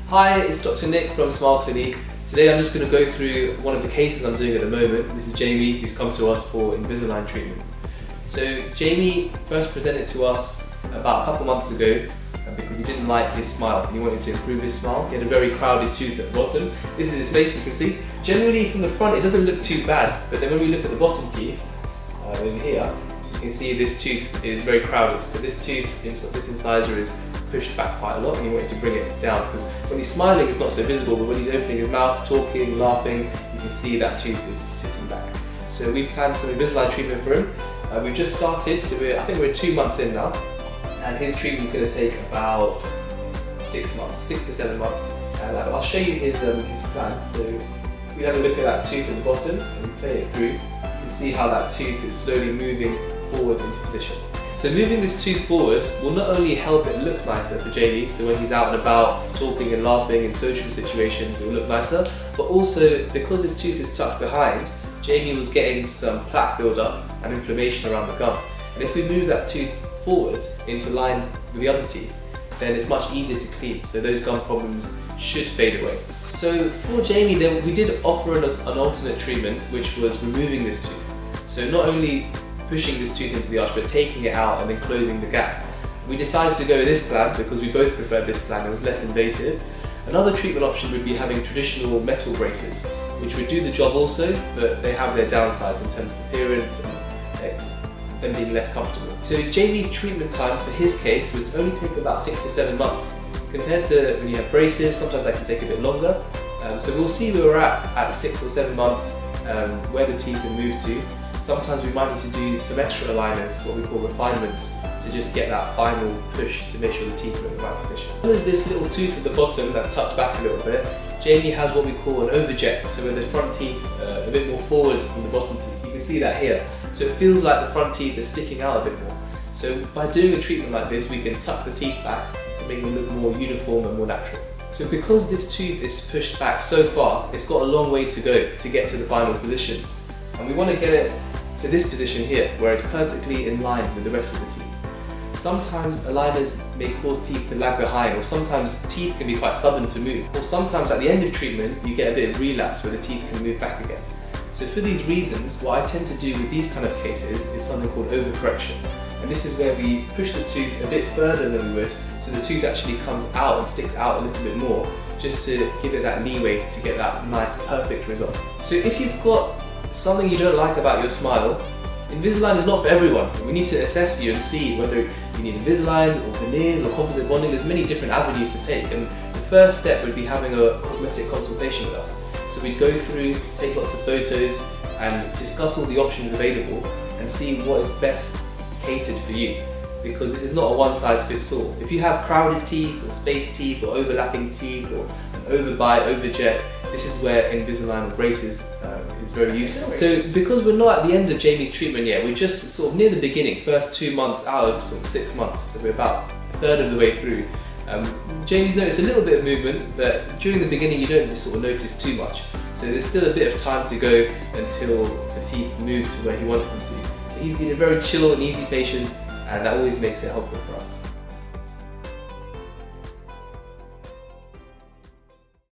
Hi, it's Dr. Nick from Smilecliniq. Today I'm just going to go through one of the cases I'm doing at the moment. This is Jamie, who's come to us for Invisalign treatment. So Jamie first presented to us about a couple months ago because he didn't like his smile and he wanted to improve his smile. He had a very crowded tooth at the bottom. This is his face, you can see. Generally from the front it doesn't look too bad, but then when we look at the bottom teeth, over here, you can see this tooth is very crowded. So this tooth, this incisor is pushed back quite a lot and he wanted to bring it down because when he's smiling it's not so visible, but when he's opening his mouth, talking, laughing, you can see that tooth is sitting back. So we planned some Invisalign treatment for him. We've just started, so I think we're 2 months in now, and his treatment is going to take about 6 months, 6 to 7 months. And I'll show you his plan. So we have a look at that tooth at the bottom and we play it through. You can see how that tooth is slowly moving forward into position. So moving this tooth forward will not only help it look nicer for Jamie, so when he's out and about talking and laughing in social situations it will look nicer, but also because his tooth is tucked behind, Jamie was getting some plaque build-up and inflammation around the gum. And if we move that tooth forward into line with the other teeth, then it's much easier to clean, so those gum problems should fade away. So for Jamie then, we did offer an alternate treatment, which was removing this tooth. So not only pushing this tooth into the arch, but taking it out and then closing the gap. We decided to go with this plan because we both preferred this plan. It was less invasive. Another treatment option would be having traditional metal braces, which would do the job also, but they have their downsides in terms of appearance and them being less comfortable. So Jamie's treatment time for his case would only take about 6 to 7 months. Compared to when you have braces, sometimes that can take a bit longer. So we'll see where we're at 6 or 7 months, where the teeth have moved to. Sometimes we might need to do some extra aligners, what we call refinements, to just get that final push to make sure the teeth are in the right position. As well as this little tooth at the bottom that's tucked back a little bit, Jamie has what we call an overjet, so where the front teeth are a bit more forward than the bottom teeth. You can see that here. So it feels like the front teeth are sticking out a bit more. So by doing a treatment like this, we can tuck the teeth back to make them look more uniform and more natural. So because this tooth is pushed back so far, it's got a long way to go to get to the final position. And we want to get it to this position here, where it's perfectly in line with the rest of the teeth. Sometimes aligners may cause teeth to lag behind, or sometimes teeth can be quite stubborn to move, or sometimes at the end of treatment you get a bit of relapse where the teeth can move back again. So for these reasons, what I tend to do with these kind of cases is something called overcorrection. And this is where we push the tooth a bit further than we would, so the tooth actually comes out and sticks out a little bit more, just to give it that leeway to get that nice perfect result. So if you've got something you don't like about your smile, Invisalign is not for everyone. We need to assess you and see whether you need Invisalign or veneers or composite bonding. There's many different avenues to take, and the first step would be having a cosmetic consultation with us. So we'd go through, take lots of photos and discuss all the options available and see what is best catered for you, because this is not a one-size-fits-all. If you have crowded teeth or spaced teeth or overlapping teeth or an overbite, overjet, this is where Invisalign or braces is very useful. So because we're not at the end of Jamie's treatment yet, we're just sort of near the beginning, first 2 months out of sort of 6 months, so we're about a third of the way through. Jamie's noticed a little bit of movement, but during the beginning you don't sort of notice too much. So there's still a bit of time to go until the teeth move to where he wants them to. But he's been a very chill and easy patient, and that always makes it helpful for us.